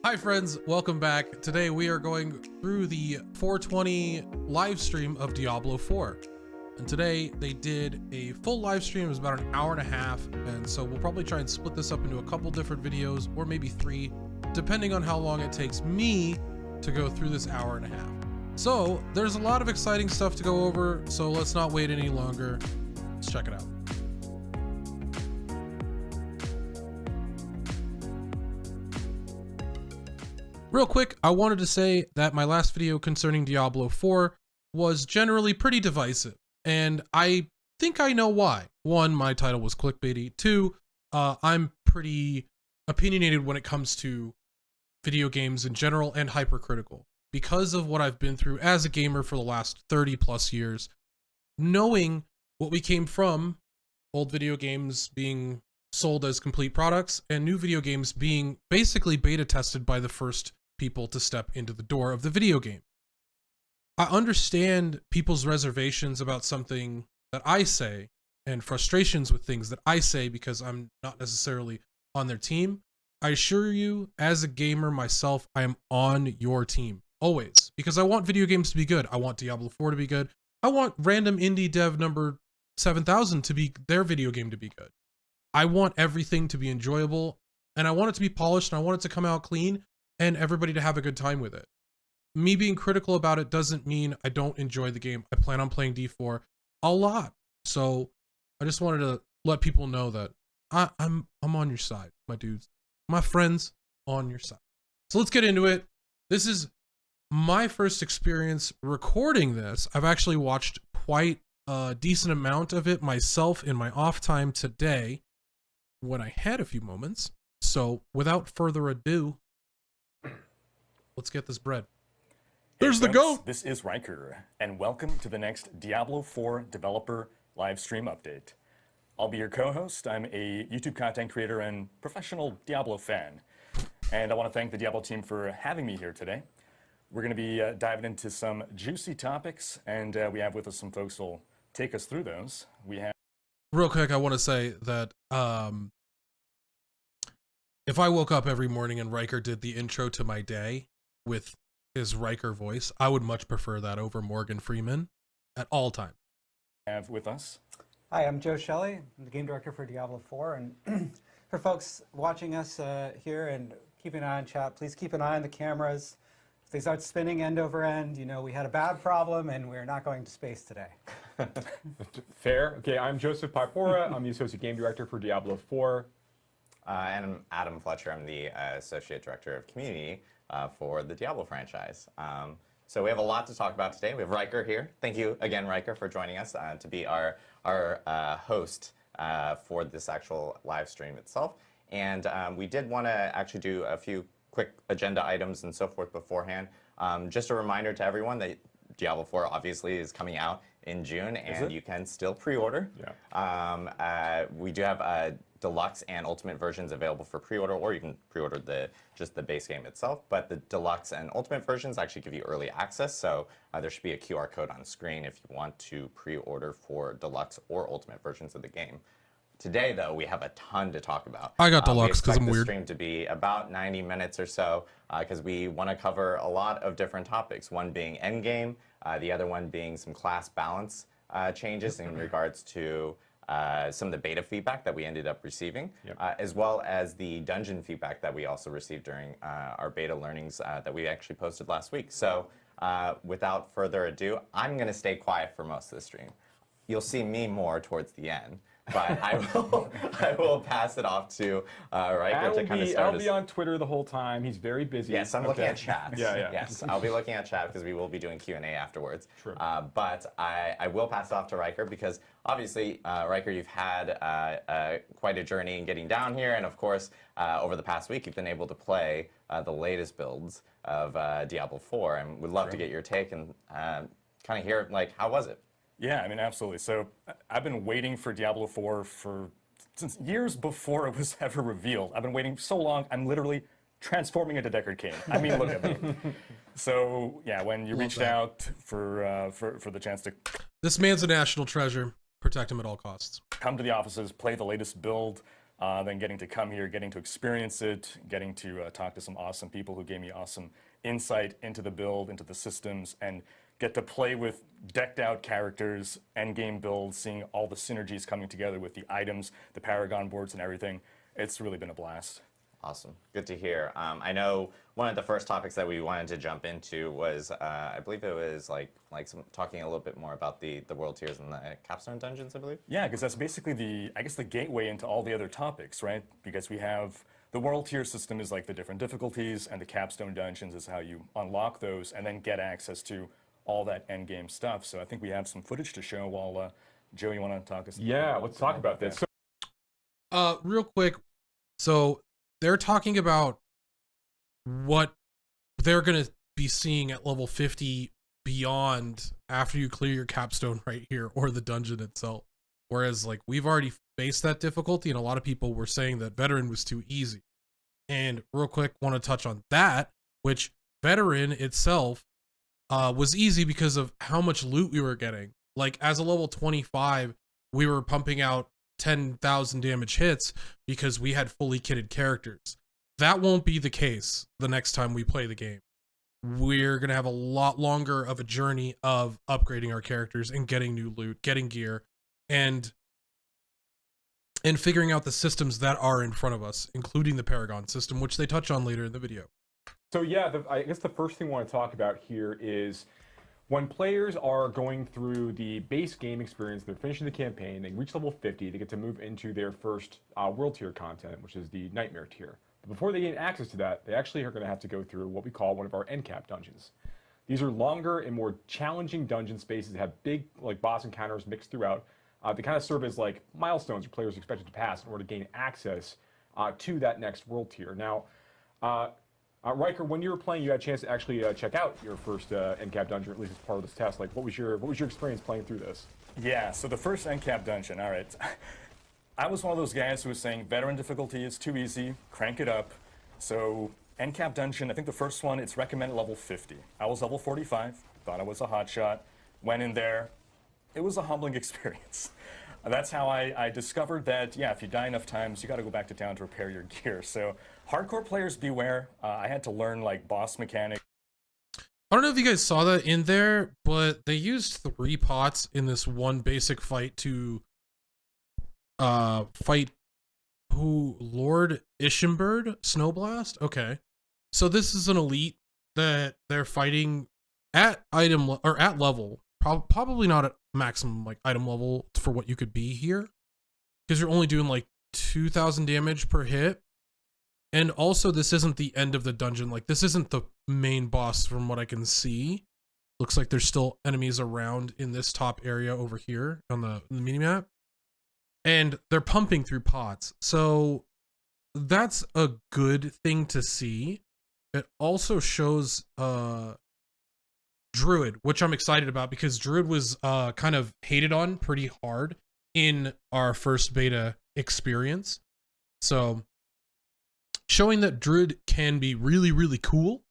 Hi friends, welcome back. Today we are going through the 420 live stream of Diablo 4. And today they did a full live stream. It was about an hour and a half. And so we'll probably try and split this up into a couple different videos or maybe 3, depending on how long it takes me to go through this hour and a half. So there's a lot of exciting stuff to go over. So let's not wait any longer. Let's check it out. Real quick, I wanted to say that my last video concerning Diablo 4 was generally pretty divisive, and I think I know why. 1, my title was clickbaity. 2, I'm pretty opinionated when it comes to video games in general and hypercritical. Because of what I've been through as a gamer for the last 30 plus years, knowing what we came from, old video games being sold as complete products and new video games being basically beta tested by the first people to step into the door of the video game. I understand people's reservations about something that I say and frustrations with things that I say because I'm not necessarily on their team. I assure you, as a gamer myself, I am on your team always because I want video games to be good. I want Diablo 4 to be good. I want random indie dev number 7000 to be their video game to be good. I want everything to be enjoyable and I want it to be polished and I want it to come out clean and everybody to have a good time with it. Me being critical about it doesn't mean I don't enjoy the game. I plan on playing D4 a lot. So I just wanted to let people know that I'm on your side, my dudes. My friends on your side. So let's get into it. This is my first experience recording this. I've actually watched quite a decent amount of it myself in my off time today when I had a few moments. So without further ado, let's get this bread. There's the goat! This is Rhykker, and welcome to the next Diablo 4 developer live stream update. I'll be your co-host. I'm a YouTube content creator and professional Diablo fan. And I want to thank the Diablo team for having me here today. We're going to be diving into some juicy topics, and we have with us some folks who will take us through those. We have... Real quick, I want to say that if I woke up every morning and Rhykker did the intro to my day with his Rhykker voice, I would much prefer that over Morgan Freeman at all times. Have with us. Hi, I'm Joe Shelley. I'm the game director for Diablo 4. And for folks watching us here and keeping an eye on chat, please keep an eye on the cameras. If they start spinning end over end, you know we had a bad problem and we're not going to space today. Fair. Okay, I'm Joseph Pipora. I'm the associate game director for Diablo 4. And I'm Adam Fletcher. I'm the associate director of community for the Diablo franchise. So we have a lot to talk about today. We have Rhykker here. Thank you again, Rhykker, for joining us to be our host for this actual live stream itself. And we did want to actually do a few quick agenda items and so forth beforehand. Just a reminder to everyone that Diablo 4 obviously is coming out in June, and you can still pre-order. Yeah. We do have deluxe and ultimate versions available for pre-order, or you can pre-order just the base game itself. But the deluxe and ultimate versions actually give you early access, so there should be a QR code on screen if you want to pre-order for deluxe or ultimate versions of the game. Today, though, we have a ton to talk about. I got deluxe because I'm weird. We expect the stream to be about 90 minutes or so because we want to cover a lot of different topics, one being endgame, the other one being some class balance changes in regards to some of the beta feedback that we ended up receiving, as well as the dungeon feedback that we also received during our beta learnings that we actually posted last week. So without further ado, I'm going to stay quiet for most of the stream. You'll see me more towards the end. But I will pass it off to Rhykker to kind of start. I'll be on Twitter the whole time. He's very busy. Yes, I'm looking at chat. Yeah. Yes, I'll be looking at chat because we will be doing Q&A afterwards. True. But I will pass it off to Rhykker because obviously, Rhykker, you've had quite a journey in getting down here. And of course, over the past week, you've been able to play the latest builds of Diablo 4. And we'd love to get your take and kind of hear, like, how was it? Yeah, I mean, absolutely. So I've been waiting for Diablo 4 since years before it was ever revealed. I've been waiting so long, I'm literally transforming into Deckard Cain. I mean, look at me. So yeah, when you reached out for the chance to... This man's a national treasure. Protect him at all costs. Come to the offices, play the latest build, then getting to come here, getting to experience it, getting to talk to some awesome people who gave me awesome insight into the build, into the systems, and get to play with decked out characters, endgame builds, seeing all the synergies coming together with the items, the Paragon boards and everything. It's really been a blast. Awesome. Good to hear. I know one of the first topics that we wanted to jump into was, I believe it was talking a little bit more about the world tiers and the capstone dungeons, I believe. Yeah, because that's basically I guess the gateway into all the other topics, right? Because we have the world tier system is like the different difficulties, and the capstone dungeons is how you unlock those and then get access to all that end game stuff. So I think we have some footage to show. While Joe, you want to talk us? Yeah, let's talk about this. Real quick, so they're talking about what they're going to be seeing at level 50 beyond after you clear your capstone right here, or the dungeon itself. Whereas, like, we've already faced that difficulty, and a lot of people were saying that veteran was too easy. And real quick, want to touch on that, which veteran itself was easy because of how much loot we were getting. Like, as a level 25, we were pumping out 10,000 damage hits because we had fully kitted characters. That won't be the case the next time we play the game. We're going to have a lot longer of a journey of upgrading our characters and getting new loot, getting gear, and figuring out the systems that are in front of us, including the Paragon system, which they touch on later in the video. So yeah, I guess the first thing I want to talk about here is when players are going through the base game experience, they're finishing the campaign, they reach level 50, they get to move into their first world tier content, which is the Nightmare tier. But before they gain access to that, they actually are going to have to go through what we call one of our end cap dungeons. These are longer and more challenging dungeon spaces that have big boss encounters mixed throughout. They kind of serve as like milestones where players are expected to pass in order to gain access to that next world tier. Now, Rhykker, when you were playing, you had a chance to actually check out your first end cap dungeon, at least as part of this test. Like, what was your experience playing through this? Yeah, so the first end cap dungeon, all right. I was one of those guys who was saying veteran difficulty is too easy, crank it up. So end cap dungeon, I think the first one, it's recommended level 50. I was level 45, thought I was a hotshot, went in there. It was a humbling experience. That's how I discovered that, yeah, if you die enough times, you got to go back to town to repair your gear. So hardcore players beware. I had to learn like boss mechanics. I don't know if you guys saw that in there, but they used 3 pots in this one basic fight to fight Lord Ishambird Snowblast? Okay. So this is an elite that they're fighting at item or at level. Probably not at maximum like item level for what you could be here, because you're only doing like 2,000 damage per hit. And also, this isn't the end of the dungeon. Like, this isn't the main boss from what I can see. Looks like there's still enemies around in this top area over here on the minimap. And they're pumping through pots. So that's a good thing to see. It also shows Druid, which I'm excited about because Druid was kind of hated on pretty hard in our first beta experience. So showing that Druid can be really, really cool,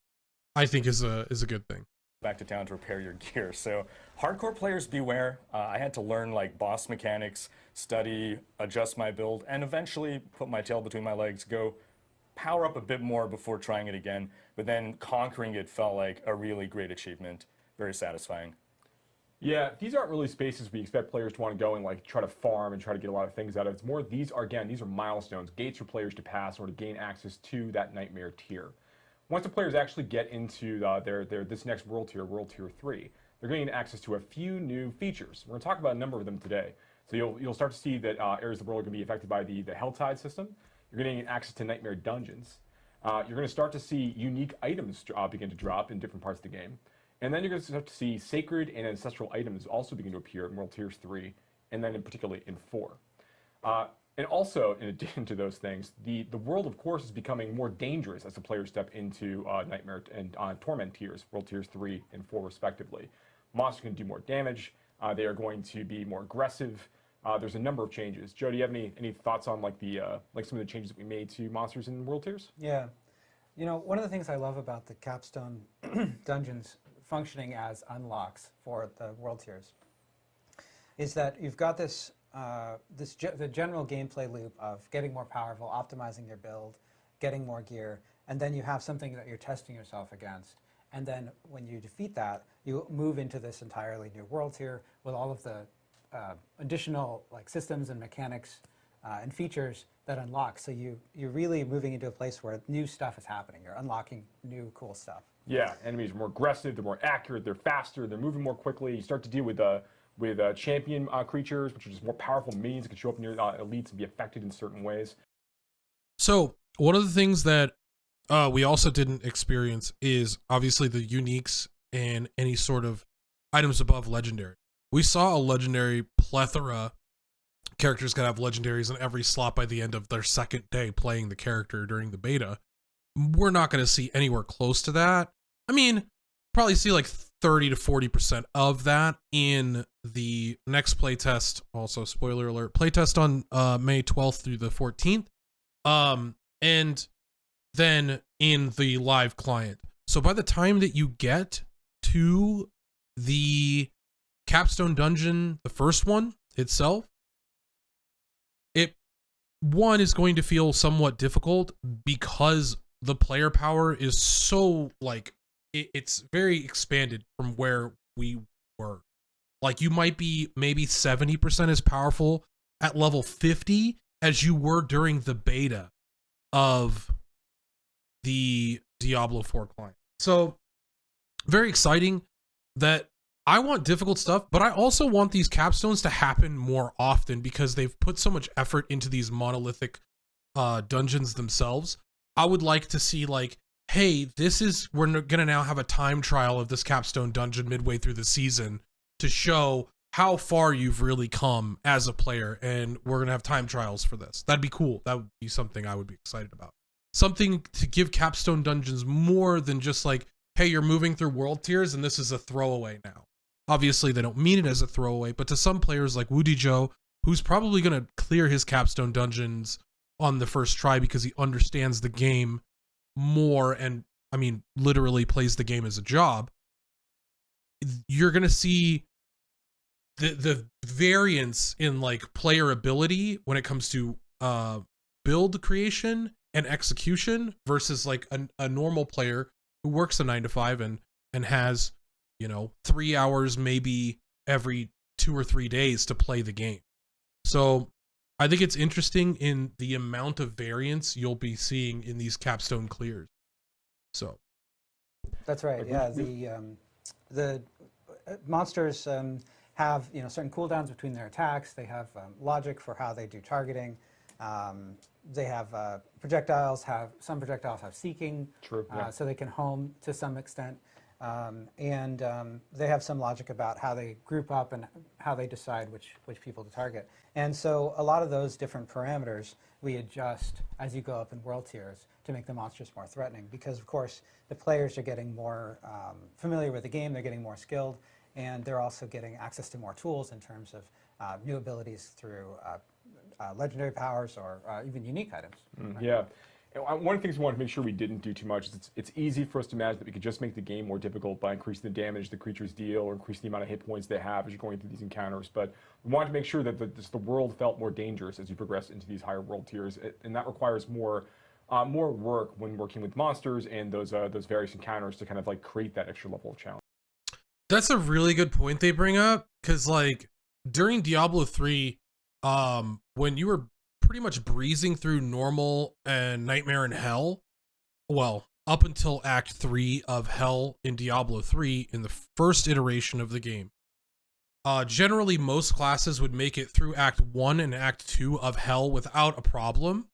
I think is a good thing. Back to town to repair your gear. So hardcore players beware. I had to learn like boss mechanics, study, adjust my build, and eventually put my tail between my legs, go power up a bit more before trying it again. But then conquering it felt like a really great achievement. Very satisfying. Yeah, these aren't really spaces we expect players to want to go and like try to farm and try to get a lot of things out of. It's more these are milestones, gates for players to pass or to gain access to that Nightmare tier. Once the players actually get into this next world tier 3, they're getting access to a few new features. We're going to talk about a number of them today. So you'll start to see that areas of the world are going to be affected by the Helltide system. You're getting access to Nightmare dungeons. You're going to start to see unique items begin to drop in different parts of the game. And then you're going to start to see sacred and ancestral items also begin to appear in World Tiers 3, and then particularly in 4. And also, in addition to those things, the world, of course, is becoming more dangerous as the players step into Nightmare and Torment tiers, World Tiers 3 and 4 respectively. Monsters can do more damage. They are going to be more aggressive. There's a number of changes. Joe, do you have any thoughts on like some of the changes that we made to monsters in World Tiers? Yeah. You know, one of the things I love about the capstone dungeons functioning as unlocks for the world tiers is that you've got this the general gameplay loop of getting more powerful, optimizing your build, getting more gear, and then you have something that you're testing yourself against. And then when you defeat that, you move into this entirely new world tier with all of the additional like systems and mechanics and features that unlock. So you're really moving into a place where new stuff is happening. You're unlocking new cool stuff. Yeah, enemies are more aggressive, they're more accurate, they're faster, they're moving more quickly. You start to deal with champion creatures, which are just more powerful minions that can show up in your elites and be affected in certain ways. So one of the things that we also didn't experience is obviously the uniques and any sort of items above legendary. We saw a legendary plethora. Characters gonna have legendaries in every slot by the end of their second day playing the character during the beta. We're not gonna see anywhere close to that. I mean, probably see like 30 to 40% of that in the next playtest. Also, spoiler alert, playtest on May 12th through the 14th. And then in the live client. So by the time that you get to the capstone dungeon, the first one itself, one is going to feel somewhat difficult because the player power is so like it's very expanded from where we were. Like you might be maybe 70% as powerful at level 50 as you were during the beta of the Diablo 4 client. So very exciting that I want difficult stuff, but I also want these capstones to happen more often because they've put so much effort into these monolithic dungeons themselves. I would like to see like, hey, we're gonna now have a time trial of this capstone dungeon midway through the season to show how far you've really come as a player, and we're gonna have time trials for this. That'd be cool. That would be something I would be excited about. Something to give capstone dungeons more than just like, hey, you're moving through world tiers and this is a throwaway now. Obviously, they don't mean it as a throwaway, but to some players like Woody Joe, who's probably going to clear his capstone dungeons on the first try because he understands the game more and, I mean, literally plays the game as a job, you're going to see the variance in like player ability when it comes to build creation and execution versus like a normal player who works a 9 to 5 and has, 3 hours maybe every 2 or 3 days to play the game. So I think it's interesting in the amount of variance you'll be seeing in these capstone clears. So that's right. Yeah, the monsters have certain cooldowns between their attacks. They have logic for how they do targeting. They have projectiles. Some projectiles have seeking. True. Yeah. So they can home to some extent. And they have some logic about how they group up and how they decide which people to target. And so a lot of those different parameters we adjust as you go up in world tiers to make the monsters more threatening because, of course, the players are getting more familiar with the game, they're getting more skilled, and they're also getting access to more tools in terms of new abilities through legendary powers or even unique items. Yeah. One of the things we wanted to make sure we didn't do too much is it's easy for us to imagine that we could just make the game more difficult by increasing the damage the creatures deal or increasing the amount of hit points they have as you're going through these encounters. But we wanted to make sure that the world felt more dangerous as you progress into these higher world tiers, and that requires more work when working with monsters and those various encounters to kind of like create that extra level of challenge. that's a really good point they bring up because like during Diablo 3, when you were pretty much breezing through normal and nightmare and hell, well, up until act 3 of hell in Diablo 3 in the first iteration of the game, generally most classes would make it through act 1 and act 2 of hell without a problem,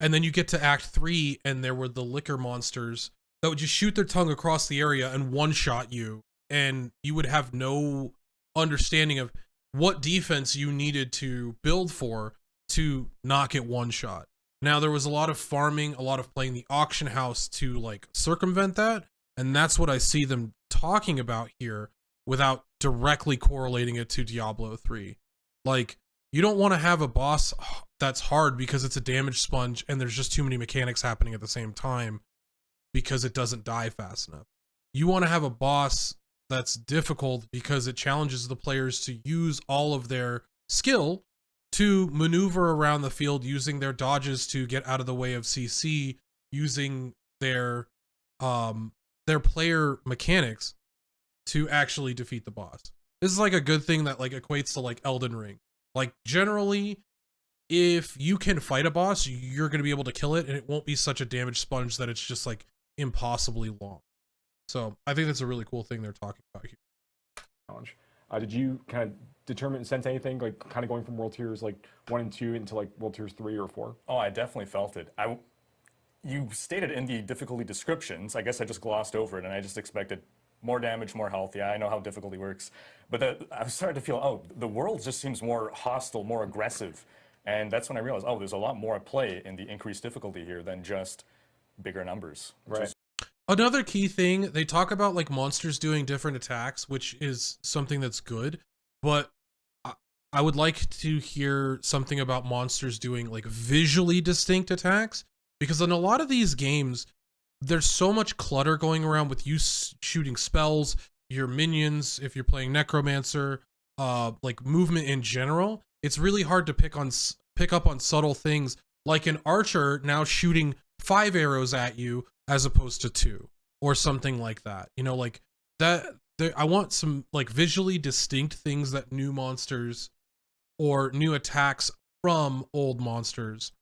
and then you get to act 3 and there were the Rhykker monsters that would just shoot their tongue across the area and one-shot you, and you would have no understanding of what defense you needed to build for to not get one shot. Now there was a lot of farming, a lot of playing the auction house to like circumvent that, and that's what I see them talking about here without directly correlating it to Diablo 3. Like, you don't want to have a boss that's hard because it's a damage sponge and there's just too many mechanics happening at the same time because it doesn't die fast enough. You want to have a boss that's difficult because it challenges the players to use all of their skill to maneuver around the field using their dodges to get out of the way of CC, using their player mechanics to actually defeat the boss. This is like a good thing that like equates to like Elden Ring. Like generally, if you can fight a boss, you're going to be able to kill it, and it won't be such a damage sponge that it's just like impossibly long. So I think that's a really cool thing they're talking about here. Challenge. Did you kind of sense anything like kind of going from World Tiers like 1 and 2 into like World Tiers 3 or 4? Oh, I definitely felt it. You stated in the difficulty descriptions, I guess I just glossed over it, and I just expected more damage, more health. Yeah, I know how difficulty works. But I was starting to feel, oh, the world just seems more hostile, more aggressive. And that's when I realized, oh, there's a lot more at play in the increased difficulty here than just bigger numbers. Right. Another key thing, they talk about like monsters doing different attacks, which is something that's good, but I would like to hear something about monsters doing like visually distinct attacks, because in a lot of these games, there's so much clutter going around with you shooting spells, your minions, if you're playing Necromancer, like movement in general. It's really hard to pick up on subtle things, like an archer now shooting 5 arrows at you as opposed to 2, or something like that. You know, like that. I want some like visually distinct things that new monsters or new attacks from old monsters,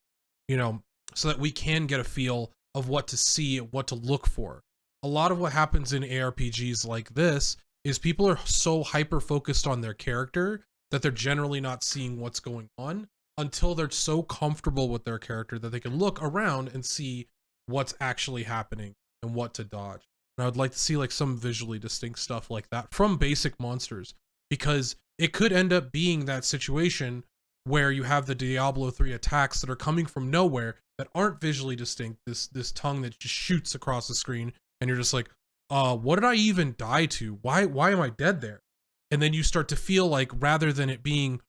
you know, so that we can get a feel of what to see, what to look for. A lot of what happens in ARPGs like this is people are so hyper focused on their character that they're generally not seeing what's going on until they're so comfortable with their character that they can look around and see what's actually happening and what to dodge. And I would like to see like some visually distinct stuff like that from basic monsters, because it could end up being that situation where you have the Diablo 3 attacks that are coming from nowhere that aren't visually distinct, this tongue that just shoots across the screen, and you're just like, what did I even die to? Why am I dead there? And then you start to feel like, rather than it being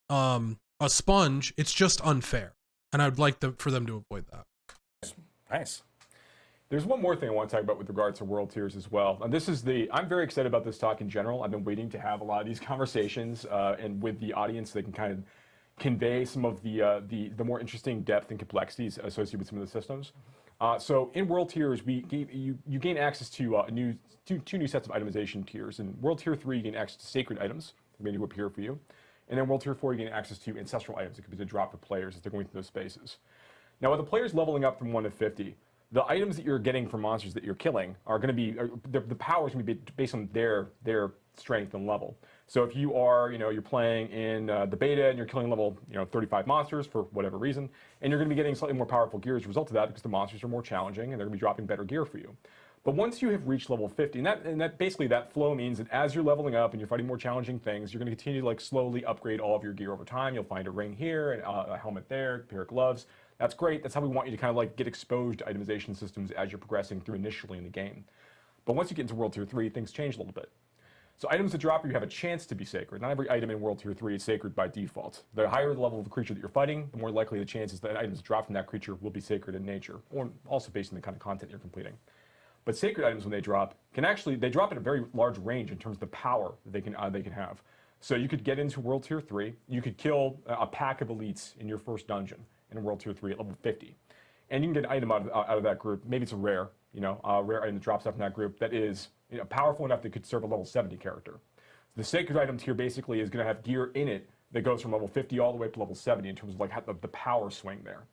a sponge, it's just unfair. And I would like for them to avoid that. Nice. There's one more thing I want to talk about with regards to World Tiers as well. And this is I'm very excited about this talk in general. I've been waiting to have a lot of these conversations and with the audience, they can kind of convey some of the more interesting depth and complexities associated with some of the systems. So in World Tiers, you gain access to two new sets of itemization tiers. In World Tier 3, you gain access to sacred items. They're going to appear for you. And then World Tier 4, you gain access to ancestral items that could be dropped for players as they're going through those spaces. Now, with the players leveling up from 1 to 50, the items that you're getting from monsters that you're killing are going to be, the power is going to be based on their strength and level. So if you are, you're playing in the beta and you're killing level, 35 monsters for whatever reason, and you're going to be getting slightly more powerful gear as a result of that, because the monsters are more challenging and they're going to be dropping better gear for you. But once you have reached level 50, and that basically that flow means that as you're leveling up and you're fighting more challenging things, you're going to continue to like slowly upgrade all of your gear over time. You'll find a ring here, and a helmet there, a pair of gloves. That's great. That's how we want you to kind of like get exposed to itemization systems as you're progressing through initially in the game. But once you get into World Tier 3, things change a little bit. So items that drop you have a chance to be sacred. Not every item in World Tier 3 is sacred by default. The higher the level of the creature that you're fighting, the more likely the chances that items dropped from that creature will be sacred in nature, or also based on the kind of content you're completing. But sacred items, when they drop, they drop at a very large range in terms of the power that they can have. So you could get into World Tier 3, you could kill a pack of elites in your first dungeon in World Tier 3 at level 50. And you can get an item out of that group. Maybe it's a rare item that drops up from that group that is powerful enough that could serve a level 70 character. The sacred items here basically is going to have gear in it that goes from level 50 all the way up to level 70 in terms of like the power swing there.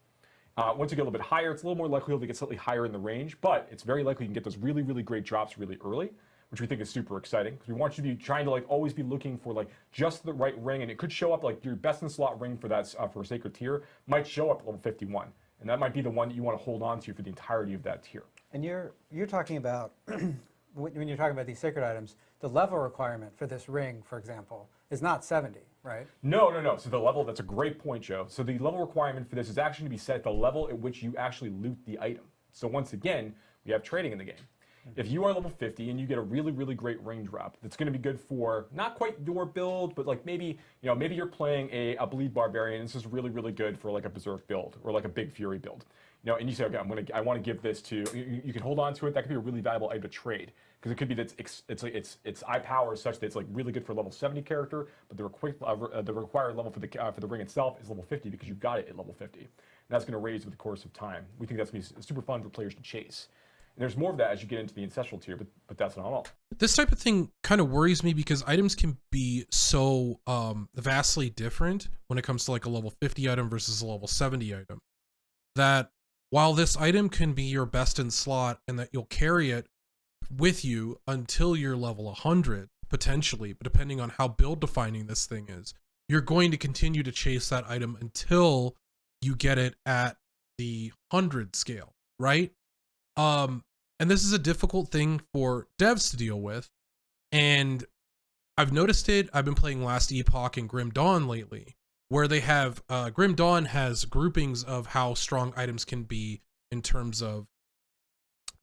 Once you get a little bit higher, it's a little more likely to get slightly higher in the range, but it's very likely you can get those really, really great drops really early, which we think is super exciting, because we want you to be trying to like always be looking for like just the right ring, and it could show up like your best in slot ring for that for a sacred tier might show up at level 51, and that might be the one that you want to hold on to for the entirety of that tier. And you're talking about when you're talking about these sacred items, the level requirement for this ring, for example, is not 70, right? No. So the level, that's a great point, Joe. So the level requirement for this is actually to be set at the level at which you actually loot the item. So once again, we have trading in the game. If you are level 50 and you get a really, really great ring drop, that's going to be good for not quite your build, but like maybe you're playing a bleed barbarian. This is really, really good for like a berserk build or like a big fury build. You know, and you say, okay, I want to give this to. You can hold on to it. That could be a really valuable item to trade because it could be that its eye power is such that it's like really good for a level 70 character, but the required level for the ring itself is level 50 because you got it at level 50. And that's going to raise with the course of time. We think that's going to be super fun for players to chase. And there's more of that as you get into the ancestral tier, but that's not all. This type of thing kind of worries me because items can be so vastly different when it comes to like a level 50 item versus a level 70 item, that while this item can be your best in slot and that you'll carry it with you until you're level 100 potentially, but depending on how build defining this thing is, you're going to continue to chase that item until you get it at the 100 scale, right? And this is a difficult thing for devs to deal with, and I've noticed it. I've been playing Last Epoch and Grim Dawn lately, where they have Grim Dawn has groupings of how strong items can be in terms of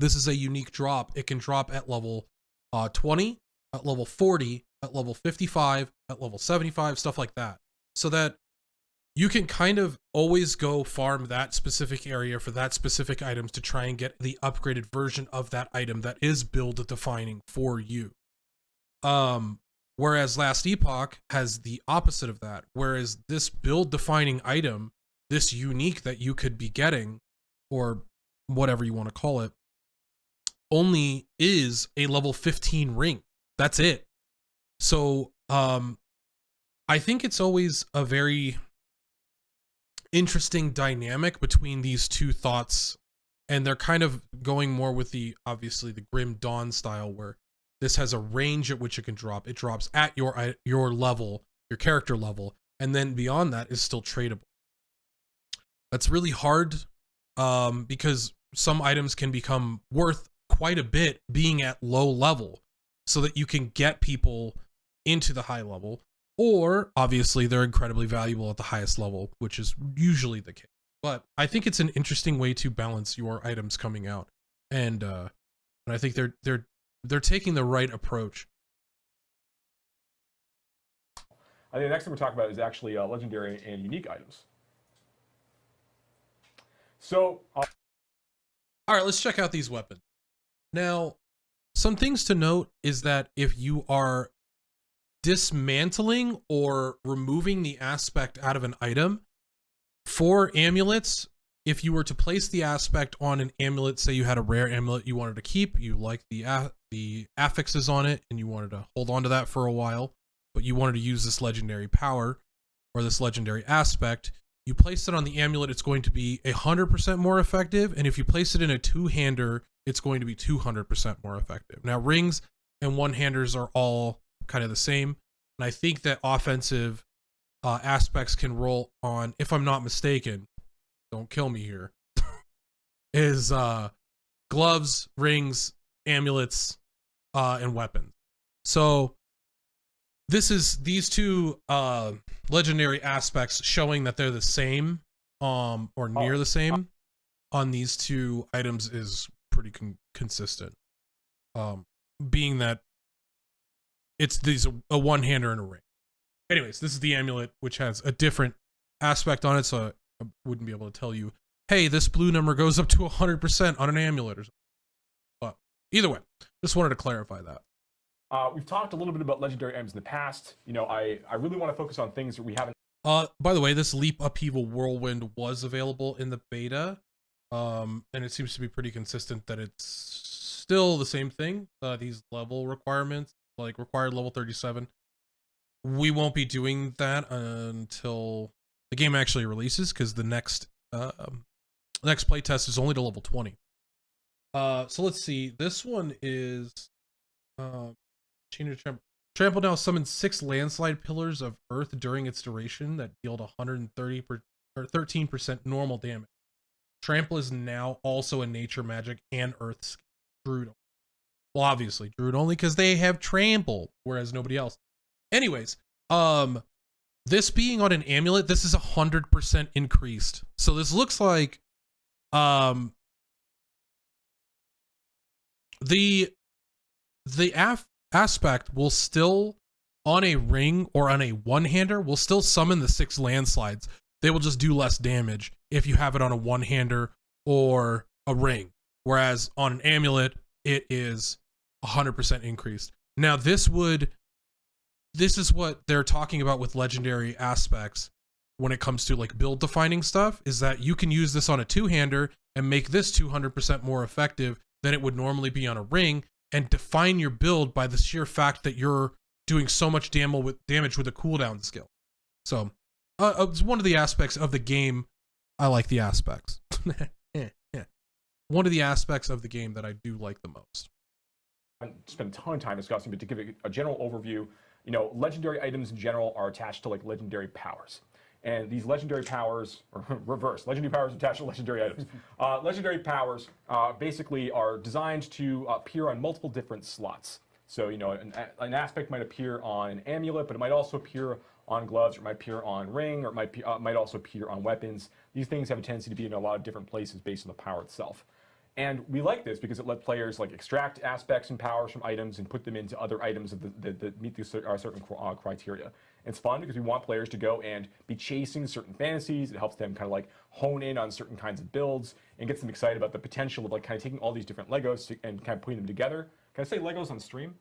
this is a unique drop. It can drop at level 20, at level 40, at level 55, at level 75, stuff like that, so that you can kind of always go farm that specific area for that specific items to try and get the upgraded version of that item that is build defining for you. Whereas Last Epoch has the opposite of that. Whereas this build defining item, this unique that you could be getting, or whatever you want to call it, only is a level 15 ring. That's it. So, I think it's always a very interesting dynamic between these two thoughts, and they're kind of going more with the obviously the Grim Dawn style, where this has a range at which it can drop. It drops at your level, your character level, and then beyond that is still tradable. That's really hard because some items can become worth quite a bit being at low level, so that you can get people into the high level. Or, obviously, they're incredibly valuable at the highest level, which is usually the case. But I think it's an interesting way to balance your items coming out, and I think they're taking the right approach. I think the next thing we're talking about is actually legendary and unique items. So, all right, let's check out these weapons. Now, some things to note is that if you are dismantling or removing the aspect out of an item, for amulets, if you were to place the aspect on an amulet, say you had a rare amulet you wanted to keep, you liked the affixes on it and you wanted to hold on to that for a while, but you wanted to use this legendary power or this legendary aspect, you place it on the amulet, it's going to be 100% more effective, and if you place it in a two-hander, it's going to be 200% more effective. Now, rings and one-handers are all kind of the same, and I think that offensive aspects can roll on, if I'm not mistaken, don't kill me here, is gloves, rings, amulets, and weapons. So this is these two legendary aspects showing that they're the same or near the same on these two items is pretty consistent, being that it's a one-hander and a ring. Anyways, this is the amulet, which has a different aspect on it, so I wouldn't be able to tell you, hey, this blue number goes up to 100% on an amulet or something. But either way, just wanted to clarify that. We've talked a little bit about legendary items in the past. You know, I really want to focus on things that we haven't. By the way, this Leap Upheaval Whirlwind was available in the beta, and it seems to be pretty consistent that it's still the same thing. These level requirements, like required level 37. We won't be doing that until the game actually releases, because the next playtest is only to level 20. So let's see. This one is Trample now summons 6 landslide pillars of earth during its duration that deal 13% normal damage. Trample is now also a nature magic and earth druid. Well, obviously druid only because they have trample, whereas nobody else. Anyways, this being on an amulet, this is 100% increased. So this looks like the aspect will still, on a ring or on a one-hander, will still summon the 6 landslides. They will just do less damage if you have it on a one-hander or a ring. Whereas on an amulet, it is 100% increased. Now this is what they're talking about with legendary aspects when it comes to like build defining stuff, is that you can use this on a two-hander and make this 200% more effective than it would normally be on a ring, and define your build by the sheer fact that you're doing so much damage with a cooldown skill. So it's one of the aspects of the game. I like the aspects. One of the aspects of the game that I do like the most. I spent a ton of time discussing, but to give a general overview, you know, legendary items in general are attached to like legendary powers. And these legendary powers, or reverse, legendary powers attached to legendary items. Legendary powers basically are designed to appear on multiple different slots. So, you know, an aspect might appear on an amulet, but it might also appear on gloves, or it might appear on ring, or it might also appear on weapons. These things have a tendency to be in a lot of different places based on the power itself. And we like this because it let players like extract aspects and powers from items and put them into other items that meet these certain criteria. It's fun because we want players to go and be chasing certain fantasies. It helps them kind of like hone in on certain kinds of builds and gets them excited about the potential of like kind of taking all these different Legos and kind of putting them together. Can I say Legos on stream?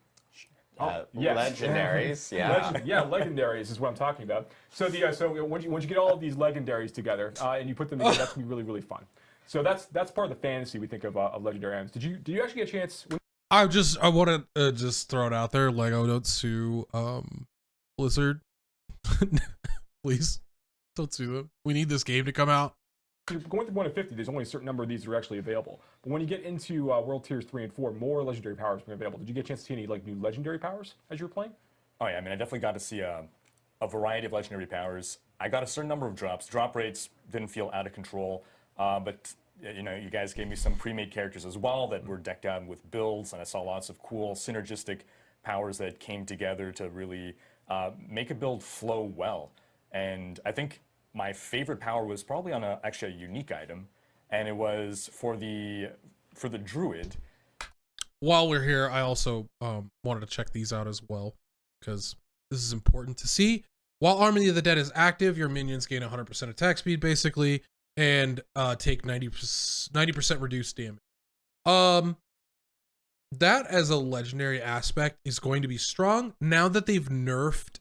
Yes. Legendaries, yeah. Legendaries is what I'm talking about. So once you get all of these legendaries together and you put them together, that's gonna be really, really fun. So that's part of the fantasy we think of legendary items. Did you actually get a chance? I want to just throw it out there. Lego, don't sue Blizzard. Please don't sue them. We need this game to come out. You're going through 1 to 50. There's only a certain number of these that are actually available. But when you get into World Tiers 3 and 4, more legendary powers are available. Did you get a chance to see any like new legendary powers as you were playing? Oh yeah, I mean, I definitely got to see a variety of legendary powers. I got a certain number of drops. Drop rates didn't feel out of control, but you know, you guys gave me some pre-made characters as well that were decked out with builds, and I saw lots of cool synergistic powers that came together to really make a build flow well. And I think my favorite power was probably on actually a unique item, and it was for the druid. While we're here, I also wanted to check these out as well, because this is important to see. While Army of the Dead is active, your minions gain 100% attack speed, basically, and take 90% reduced damage. That as a legendary aspect is going to be strong now that they've nerfed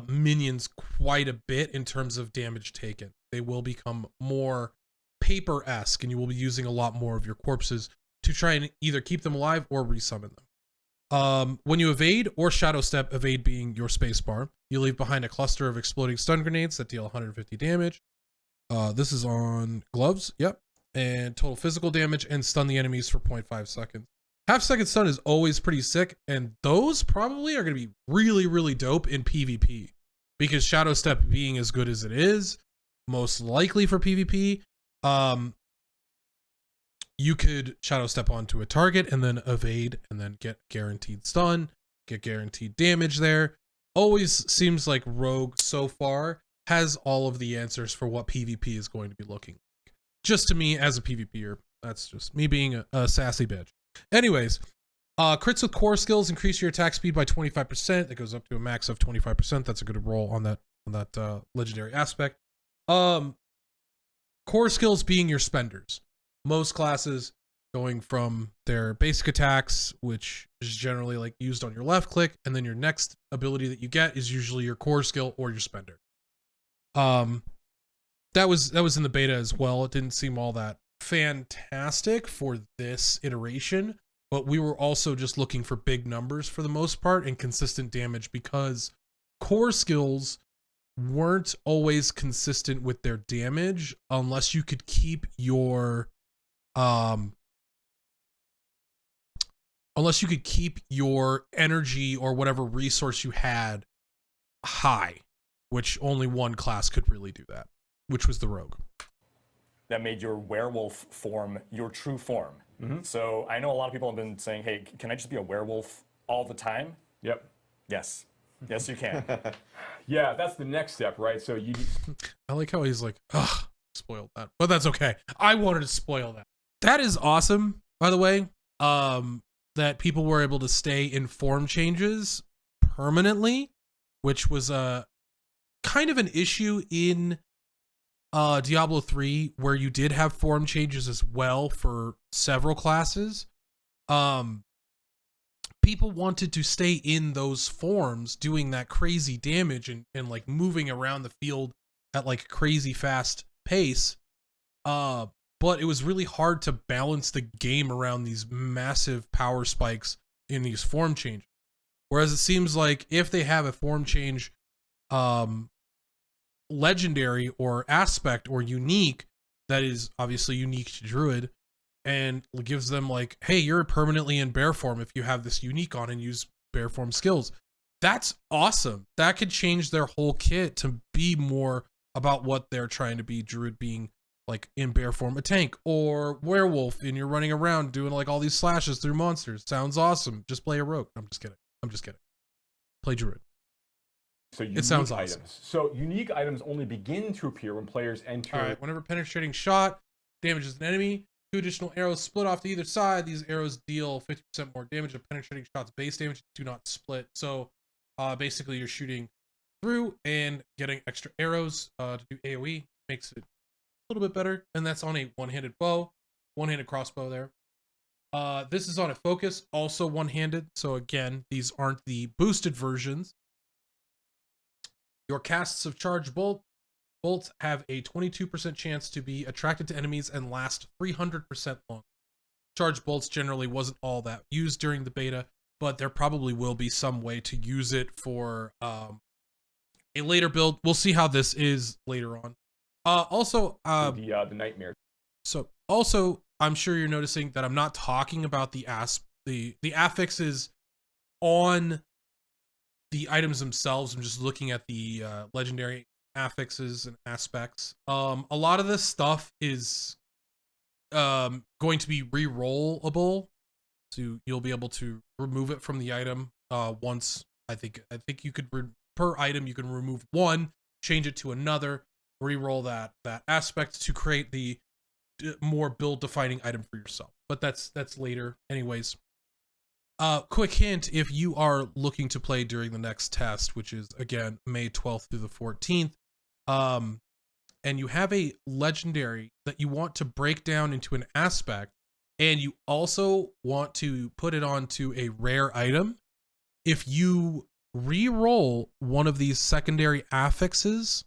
minions quite a bit in terms of damage taken. They will become more paper-esque, and you will be using a lot more of your corpses to try and either keep them alive or resummon them. When you evade or shadow step, evade being your spacebar, you leave behind a cluster of exploding stun grenades that deal 150 damage. This is on gloves, yep, and total physical damage, and stun the enemies for 0.5 seconds. Half-second stun is always pretty sick, and those probably are going to be really, really dope in PvP, because shadow step being as good as it is, most likely for PvP, you could shadow step onto a target and then evade and then get guaranteed stun, get guaranteed damage there. Always seems like Rogue so far has all of the answers for what PvP is going to be looking like. Just to me as a PvPer, that's just me being a sassy bitch. Anyways, crits with core skills increase your attack speed by 25%. That goes up to a max of 25%. That's a good roll on that legendary aspect. Core skills being your spenders. Most classes going from their basic attacks, which is generally like used on your left click, and then your next ability that you get is usually your core skill or your spender. That was in the beta as well. It didn't seem all that fantastic for this iteration, but we were also just looking for big numbers for the most part and consistent damage, because core skills weren't always consistent with their damage unless you could keep your energy or whatever resource you had high, which only one class could really do that, which was the rogue. That made your werewolf form your true form. Mm-hmm. So I know a lot of people have been saying, hey, can I just be a werewolf all the time? Yep. Yes. Yes, you can. Yeah, that's the next step, right? So you... I like how he's like, ugh, spoiled that. But that's okay. I wanted to spoil that. That is awesome, by the way, that people were able to stay in form changes permanently, which was a kind of an issue in Diablo 3, where you did have form changes as well for several classes, people wanted to stay in those forms doing that crazy damage and like moving around the field at like crazy fast pace. But it was really hard to balance the game around these massive power spikes in these form changes. Whereas it seems like if they have a form change, legendary or aspect or unique, that is obviously unique to Druid, and gives them like, hey, you're permanently in bear form if you have this unique on and use bear form skills. That's awesome. That could change their whole kit to be more about what they're trying to be, Druid being like in bear form a tank, or werewolf and you're running around doing like all these slashes through monsters. Sounds awesome. Just play a rogue. I'm just kidding. Play Druid. So it sounds awesome. Items. So unique items only begin to appear when players enter. All right, whenever penetrating shot damages an enemy, 2 additional arrows split off to either side. These arrows deal 50% more damage than penetrating shots base damage. Do not split. So basically you're shooting through and getting extra arrows to do AoE. Makes it a little bit better. And that's on a one-handed bow, one-handed crossbow there. This is on a focus, also one-handed. So again, these aren't the boosted versions. Your casts of charged bolts have a 22% chance to be attracted to enemies and last 300% long. Charged bolts generally wasn't all that used during the beta, but there probably will be some way to use it for a later build. We'll see how this is later on. The nightmare. So also, I'm sure you're noticing that I'm not talking about the affixes on the items themselves. I'm just looking at the legendary affixes and aspects. A lot of this stuff is going to be re-rollable, so you'll be able to remove it from the item once. I think you could per item you can remove one, change it to another, re-roll that aspect to create the more build defining item for yourself. But that's later anyways. Quick hint, if you are looking to play during the next test, which is again May 12th through the 14th, and you have a legendary that you want to break down into an aspect, and you also want to put it onto a rare item, if you re-roll one of these secondary affixes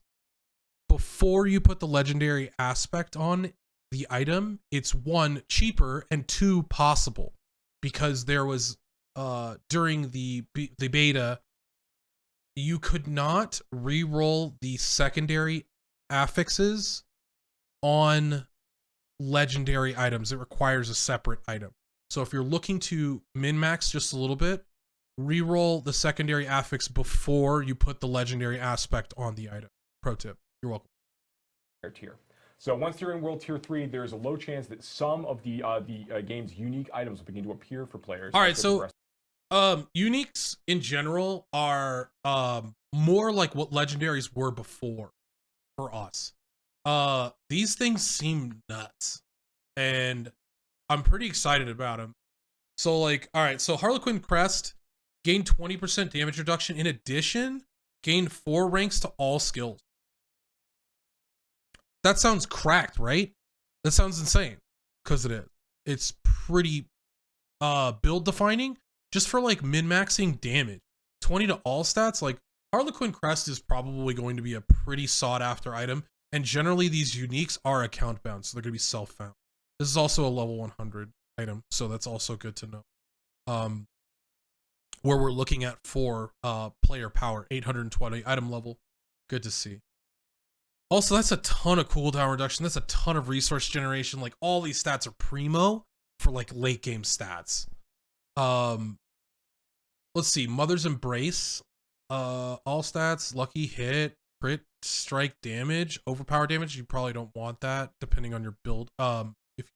before you put the legendary aspect on the item, it's 1, cheaper, and 2, possible. Because there was during the beta, you could not re-roll the secondary affixes on legendary items. It requires a separate item. So if you're looking to min-max just a little bit, re-roll the secondary affix before you put the legendary aspect on the item. Pro tip. You're welcome. Tier. So once you're in World Tier 3, there's a low chance that some of the game's unique items will begin to appear for players. All right, so uniques in general are more like what legendaries were before for us. These things seem nuts, and I'm pretty excited about them. So like, all right, so Harlequin Crest gained 20% damage reduction. In addition, gained 4 ranks to all skills. That sounds cracked, right? That sounds insane, because it is. It's pretty build defining just for like min-maxing damage. 20 to all stats, like Harlequin Crest is probably going to be a pretty sought after item, and generally these uniques are account bound, so they're going to be self-found. This is also a level 100 item, so that's also good to know. Where we're looking at for player power, 820 item level. Good to see. Also, that's a ton of cooldown reduction. That's a ton of resource generation. Like, all these stats are primo for like late game stats. Let's see. Mother's Embrace. All stats, lucky hit, crit, strike damage, overpower damage. You probably don't want that depending on your build. If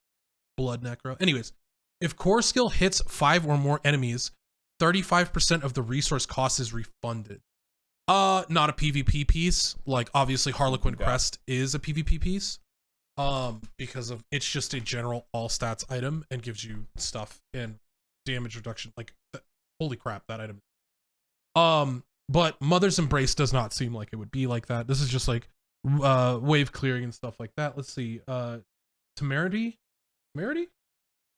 blood necro. Anyways, if core skill hits 5 or more enemies, 35% of the resource cost is refunded. Not a PvP piece. Like, obviously Harlequin Crest is a PvP piece. Because of it's just a general all stats item and gives you stuff and damage reduction. Like, holy crap, that item. But Mother's Embrace does not seem like it would be like that. This is just like wave clearing and stuff like that. Let's see. Temerity? Temerity?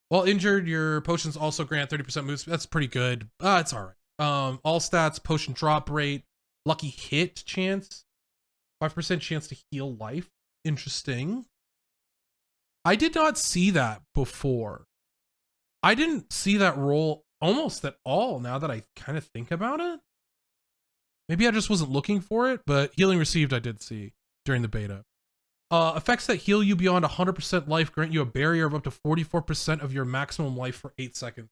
While injured, your potions also grant 30% move speed. That's pretty good. It's all right. All stats, potion drop rate, lucky hit chance, 5% chance to heal life. Interesting. I did not see that before. I didn't see that roll almost at all now that I kind of think about it. Maybe I just wasn't looking for it, but healing received I did see during the beta. Effects that heal you beyond 100% life grant you a barrier of up to 44% of your maximum life for 8 seconds.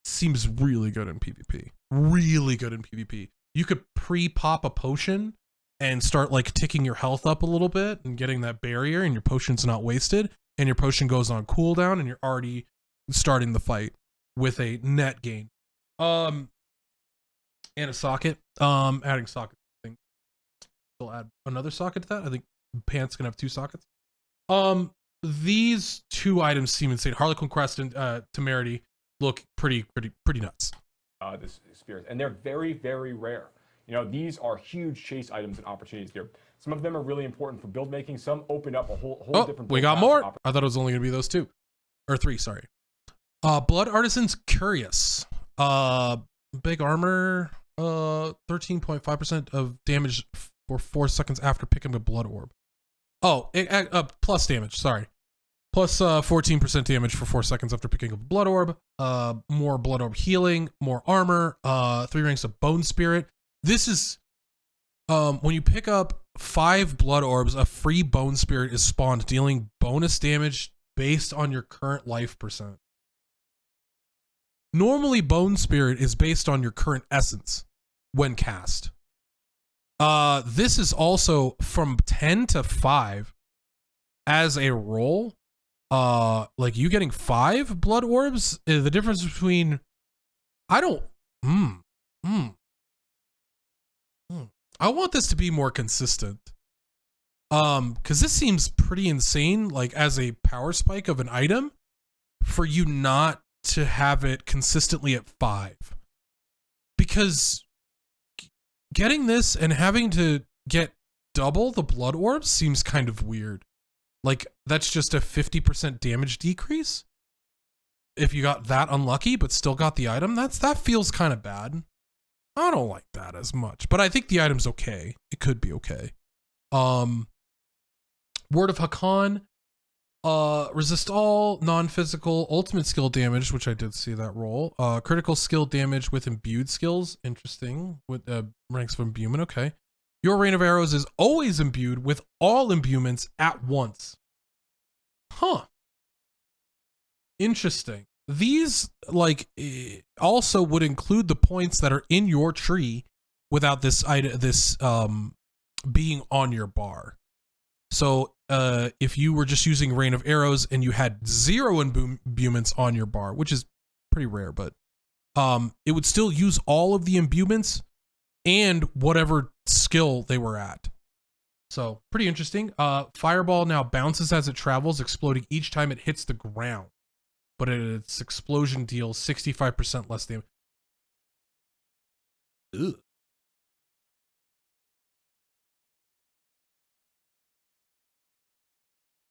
Seems really good in PvP. Really good in PvP. You could pre-pop a potion and start like ticking your health up a little bit and getting that barrier, and your potion's not wasted, and your potion goes on cooldown, and you're already starting the fight with a net gain. And a socket. Adding socket. I think we'll add another socket to that. I think pants can have 2 sockets. These 2 items seem insane. Harlequin Crest and Temerity look pretty nuts. This experience, and they're very, very rare. You know, these are huge chase items and opportunities. There, some of them are really important for build making. Some open up a whole different. We got more. I thought it was only gonna be those 2 or 3. Sorry. Blood Artisan's Curious. Big armor. 13.5% of damage for 4 seconds after picking a blood orb. Oh, plus damage, sorry. Plus 14% damage for 4 seconds after picking up a blood orb. More blood orb healing, more armor, 3 ranks of bone spirit. This is, when you pick up 5 blood orbs, a free bone spirit is spawned, dealing bonus damage based on your current life percent. Normally, bone spirit is based on your current essence when cast. This is also from 10 to 5 as a roll. Like you getting 5 blood orbs, the difference between I want this to be more consistent. Because this seems pretty insane, like as a power spike of an item, for you not to have it consistently at 5. Because getting this and having to get double the blood orbs seems kind of weird. Like, that's just a 50% damage decrease? If you got that unlucky but still got the item, that feels kind of bad. I don't like that as much, but I think the item's okay. It could be okay. Word of Hakan. Resist all non-physical ultimate skill damage, which I did see that roll. Critical skill damage with imbued skills. Interesting. With ranks of imbuement. Okay. Your rain of arrows is always imbued with all imbuements at once. Huh. Interesting. These like also would include the points that are in your tree without this being on your bar. So if you were just using rain of arrows and you had 0 imbuements on your bar, which is pretty rare, but it would still use all of the imbuements and whatever skill they were at. So pretty interesting. Fireball now bounces as it travels, exploding each time it hits the ground, but its explosion deals 65% less damage. Ugh.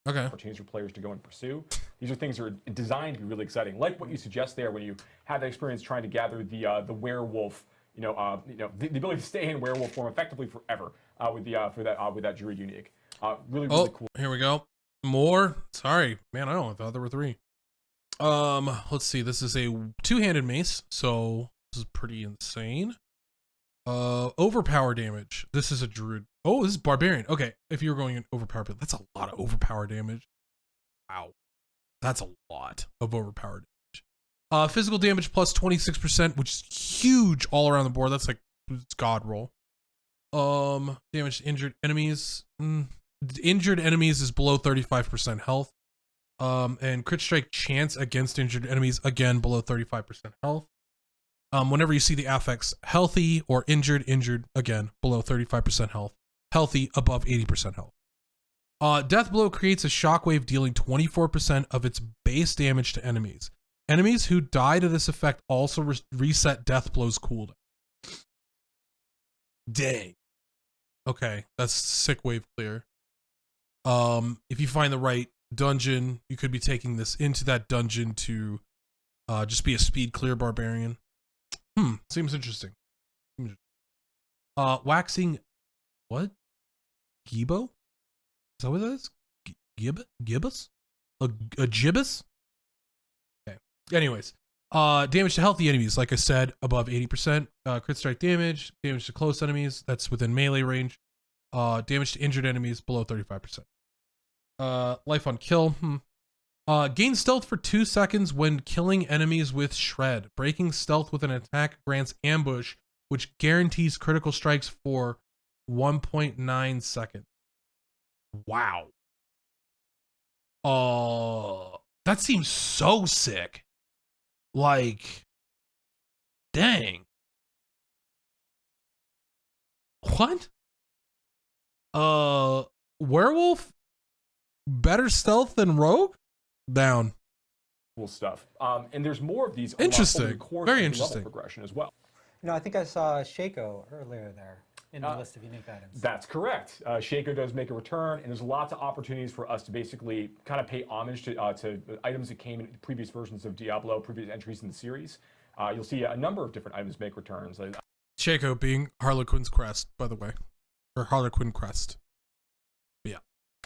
Okay. Opportunities for players to go and pursue. These are things that are designed to be really exciting, like what you suggest there when you have that experience trying to gather the werewolf. The ability to stay in werewolf form effectively forever with that druid unique. Really cool. Here we go. More. Sorry, man. I thought there were 3. Let's see. This is a 2-handed mace, so this is pretty insane. Overpower damage. This is a druid. Oh, this is barbarian. Okay, if you're going in overpower, but that's a lot of overpower damage. Wow, that's a lot of overpower damage. Physical damage plus 26%, which is huge all around the board. That's like it's god roll. Damage to injured enemies. Injured enemies is below 35% health. And crit strike chance against injured enemies, again below 35% health. Whenever you see the affix healthy or injured, again below 35% health. Healthy above 80% health. Death Blow creates a shockwave dealing 24% of its base damage to enemies. Enemies who die to this effect also reset Death Blow's cooldown. Dang. Okay, that's sick wave clear. If you find the right dungeon, you could be taking this into that dungeon to just be a speed clear barbarian. Seems interesting. Waxing, what? Gibo? Is that what that is? Gibbous? A gibbous? Okay. Anyways, damage to healthy enemies, like I said, above 80%. Crit strike damage to close enemies, that's within melee range. Damage to injured enemies below 35%. Life on kill. Gain stealth for 2 seconds when killing enemies with shred. Breaking stealth with an attack grants ambush, which guarantees critical strikes for 1.9 seconds. Wow. That seems so sick. Like, dang. What? Werewolf? Better stealth than rogue? Down. Cool stuff. And there's more of these. Interesting. Over the course Very of the interesting. level progression as well. You know, I think I saw Shaco earlier there in the list of unique items. That's correct. Shaco does make a return, and there's lots of opportunities for us to basically kind of pay homage to items that came in previous versions of Diablo, previous entries in the series. You'll see a number of different items make returns. Shaco being Harlequin's crest, by the way. Or Harlequin crest. Yeah.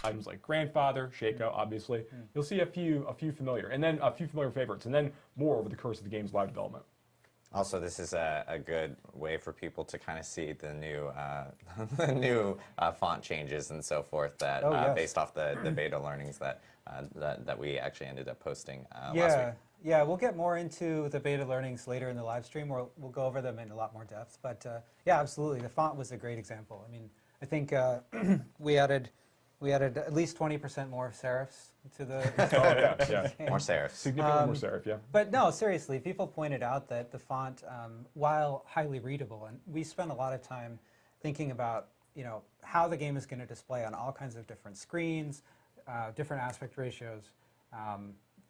Items like Grandfather, Shaco, obviously. You'll see a few familiar, and then a few familiar favorites, and then more over the course of the game's live development. Also, this is a good way for people to kind of see the new font changes and so forth that yes. based off the beta learnings that we actually ended up posting last week. Yeah, we'll get more into the beta learnings later in the live stream. We'll go over them in a lot more depth. But yeah, absolutely, the font was a great example. I mean, I think we added at least 20% more serifs to the Yeah. More serifs. Significantly more serif, yeah. But no, seriously, people pointed out that the font, while highly readable, and we spent a lot of time thinking about, how the game is going to display on all kinds of different screens, different aspect ratios,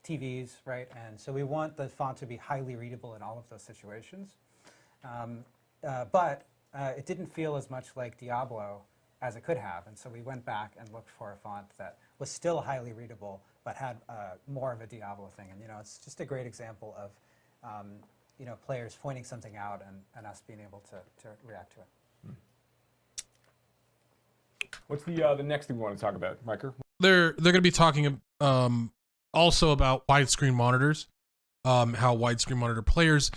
TVs, right? And so we want the font to be highly readable in all of those situations. But it didn't feel as much like Diablo as it could have, and so we went back and looked for a font that was still highly readable but had more of a Diablo thing. And it's just a great example of players pointing something out and us being able to react to it. What's the next thing we want to talk about, Rhykker? They're going to be talking also about widescreen monitors, how widescreen monitor players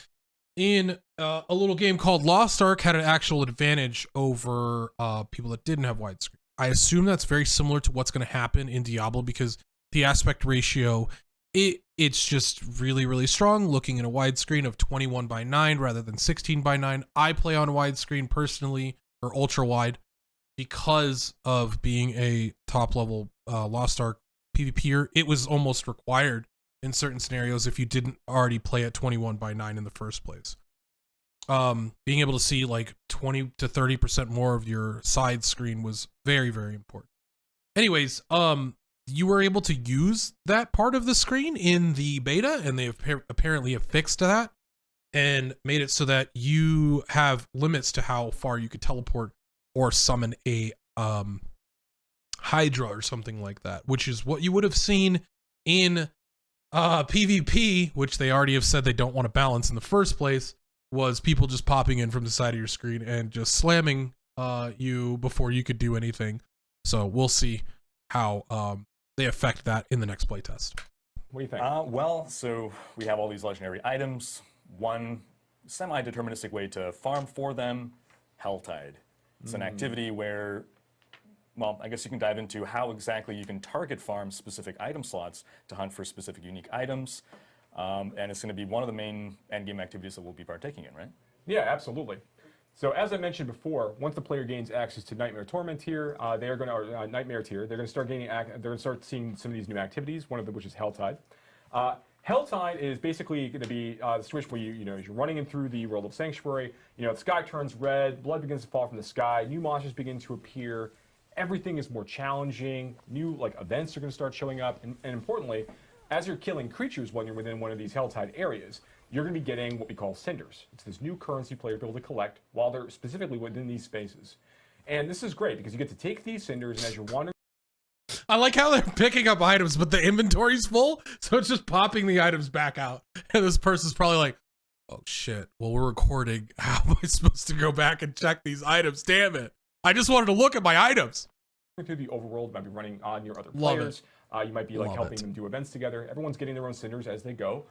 in a little game called Lost Ark had an actual advantage over people that didn't have widescreen. I assume that's very similar to what's going to happen in Diablo because the aspect ratio, it's just really, really strong looking in a widescreen of 21:9 rather than 16:9. I play on widescreen personally, or ultra wide, because of being a top level Lost Ark PvPer. It was almost required in certain scenarios if you didn't already play at 21:9 in the first place. Being able to see like 20 to 30% more of your side screen was very, very important. Anyways, you were able to use that part of the screen in the beta, and they apparently have fixed that and made it so that you have limits to how far you could teleport or summon a Hydra or something like that, which is what you would have seen in PvP, which they already have said they don't want to balance in the first place, was people just popping in from the side of your screen and just slamming you before you could do anything. So we'll see how they affect that in the next playtest. What do you think? Well, so we have all these legendary items. One semi-deterministic way to farm for them, Helltide. It's an activity where, well, I guess you can dive into how exactly you can target farm specific item slots to hunt for specific unique items. And it's going to be one of the main endgame activities that we'll be partaking in, right? Yeah, absolutely. So as I mentioned before, once the player gains access to Nightmare Torment tier, they are going to Nightmare tier. They're going to start seeing some of these new activities. One of them, which is Helltide. Helltide is basically going to be the situation where as you're running in through the world of Sanctuary, the sky turns red, blood begins to fall from the sky, new monsters begin to appear, everything is more challenging, new events are going to start showing up, and importantly, as you're killing creatures when you're within one of these Helltide areas, you're going to be getting what we call cinders. It's this new currency players will be able to collect while they're specifically within these spaces. And this is great because you get to take these cinders, and as you're wandering I like how they're picking up items, but the inventory's full, so it's just popping the items back out. And this person's probably like, oh shit, well, we're recording. How am I supposed to go back and check these items? Damn it. I just wanted to look at my items. through the overworld, you might be running on your other Love players. You might be like Love helping it. them do events together. Everyone's getting their own cinders as they go.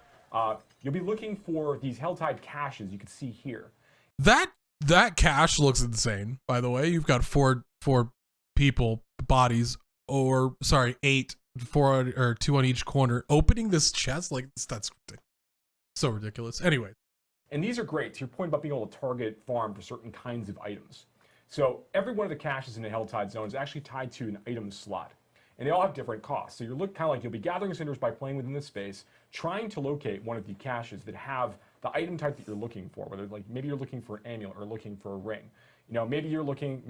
You'll be looking for these Helltide caches you can see here. That cache looks insane, by the way. You've got four people, bodies, or sorry, 8, 4 or 2 on each corner. Opening this chest, like, that's so ridiculous. Anyway. And these are great. To your point about being able to target farm for certain kinds of items. So every one of the caches in the Helltide zone is actually tied to an item slot. And they all have different costs. So you look kind of like you'll be gathering cinders by playing within this space, trying to locate one of the caches that have the item type that you're looking for. Whether like maybe you're looking for an amulet or looking for a ring. You know, maybe you're looking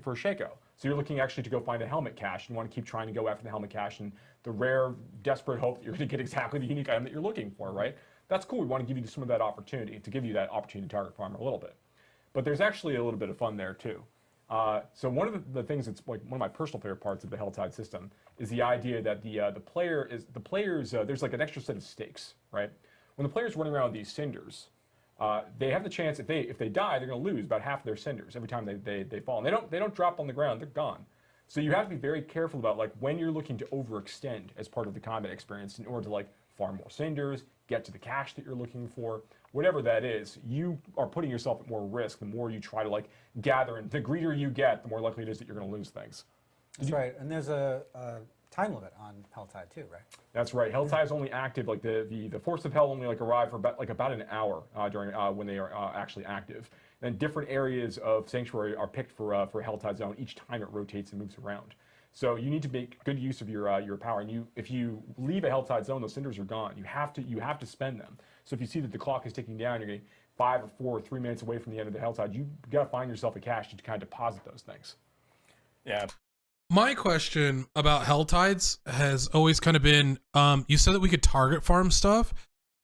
for a Shaco. So you're looking actually to go find a helmet cache. And you want to keep trying to go after the helmet cache and the rare, desperate hope that you're going to get exactly the unique item that you're looking for, right? That's cool. We want to give you some of that opportunity, to give you that opportunity to target farmer a little bit. But there's actually a little bit of fun there too. So one of the things that's like one of my personal favorite parts of the Helltide there's the idea that the players there's like an extra set of stakes, right? When the players running around with these cinders, they have the chance if they die, they're going to lose about half of their cinders every time they fall. And they don't drop on the ground; they're gone. So you have to be very careful about like when you're looking to overextend as part of the combat experience in order to like farm more cinders, get to the cache that you're looking for, whatever that is. You are putting yourself at more risk the more you try to like gather, and the greedier you get, the more likely it is that you're going to lose things. That's right, and there's a time limit on Helltide too, right? That's right. Helltide is only active, like the Force of Hell only like arrive for about an hour during when they are actually active. And different areas of Sanctuary are picked for Helltide Zone each time it rotates and moves around. So you need to make good use of your power. And if you leave a Helltide Zone, those cinders are gone. You have to spend them. So if you see that the clock is ticking down, you're getting 5 or 4 or 3 minutes away from the end of the Helltide, you got to find yourself a cache to kind of deposit those things. Yeah. My question about Helltides has always kind of been, you said that we could target farm stuff,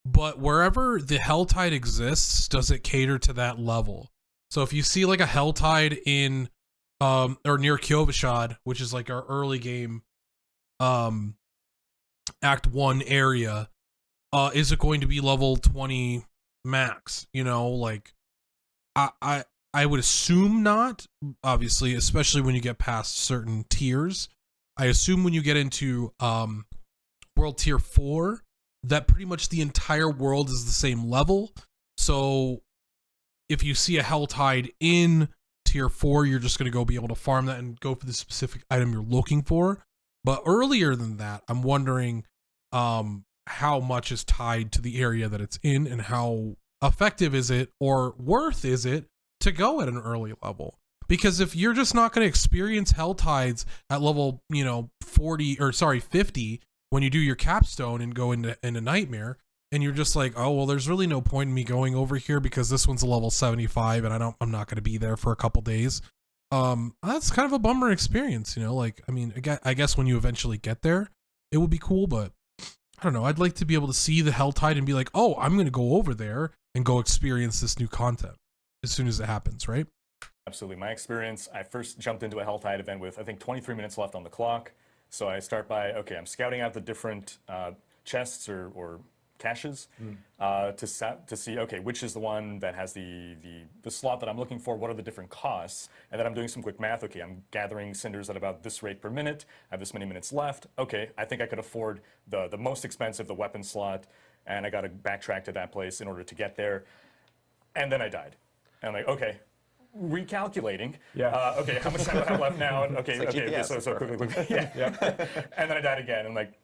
but wherever the Helltide exists, does it cater to that level? So if you see like a Helltide in, or near Kyovashad, which is like our early game, Act 1 area, is it going to be level 20 max? You know, like, I would assume not, obviously, especially when you get past certain tiers. I assume when you get into World Tier 4, that pretty much the entire world is the same level. So if you see a Helltide in Tier 4, you're just going to go be able to farm that and go for the specific item you're looking for. But earlier than that, I'm wondering how much is tied to the area that it's in, and how effective is it or worth is it to go at an early level. Because if you're just not going to experience Helltides at level, 50 when you do your capstone and go into Nightmare, and you're just like, oh, well, there's really no point in me going over here because this one's a level 75 and I'm not going to be there for a couple days. That's kind of a bummer experience, like, I mean, I guess when you eventually get there, it would be cool, but I don't know. I'd like to be able to see the Helltide and be like, oh, I'm going to go over there and go experience this new content as soon as it happens, right? Absolutely. My experience, I first jumped into a Helltide event with, I think, 23 minutes left on the clock. So I start by, okay, I'm scouting out the different chests or caches to see, okay, which is the one that has the slot that I'm looking for, what are the different costs, and then I'm doing some quick math. Okay, I'm gathering cinders at about this rate per minute, I have this many minutes left. Okay, I think I could afford the most expensive, the weapon slot, and I got to backtrack to that place in order to get there. And then I died. And I'm like, okay, recalculating. Yeah. Okay, how much time do I have left now? And okay, like okay, GPS, so quickly. Yeah. And then I died again. And like,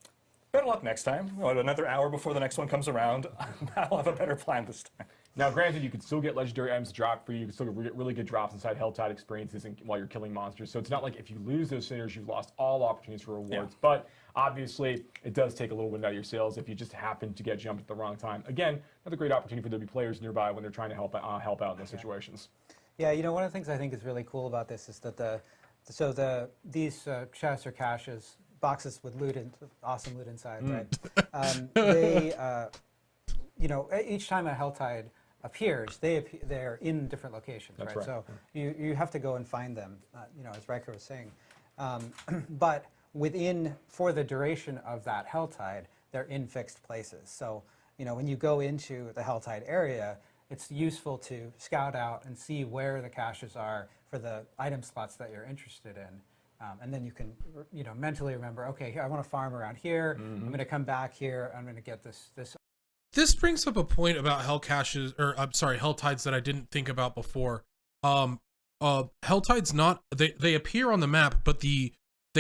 better luck next time. Another hour before the next one comes around, I'll have a better plan this time. Now, granted, you can still get legendary items dropped for you. You can still get really good drops inside Helltide experiences while you're killing monsters. So it's not like if you lose those cinders, you've lost all opportunities for rewards. Yeah. But obviously, it does take a little wind out of your sails if you just happen to get jumped at the wrong time. Again, another great opportunity for there to be players nearby when they're trying to help out in those situations. Yeah, one of the things I think is really cool about this is that these chests or caches, boxes with loot and awesome loot inside, right? They, each time a Helltide appears, they're in different locations, right? So you have to go and find them, as Rhykker was saying. But for the duration of that Helltide, they're in fixed places. So, when you go into the Helltide area, it's useful to scout out and see where the caches are for the item slots that you're interested in. And then you can, mentally remember, okay, I want to farm around here. I'm going to come back here. I'm going to get this. This brings up a point about hell caches, or I'm sorry, Helltides that I didn't think about before. Helltides they appear on the map, but the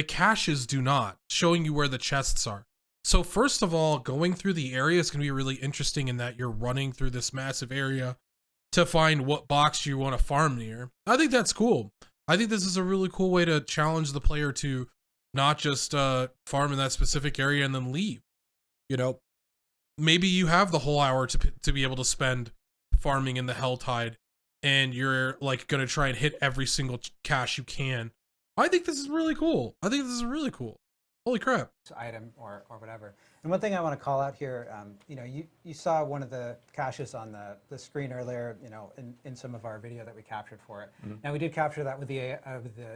caches do not, showing you where the chests are. So first of all, going through the area is going to be really interesting in that you're running through this massive area to find what box you want to farm near. I think that's cool. I think this is a really cool way to challenge the player to not just farm in that specific area and then leave. Maybe you have the whole hour to be able to spend farming in the Helltide, and you're like going to try and hit every single cache you can. I think this is really cool. Holy crap. Item or whatever. And one thing I want to call out here, you saw one of the caches on the screen earlier, in some of our video that we captured for it. Now we did capture that with the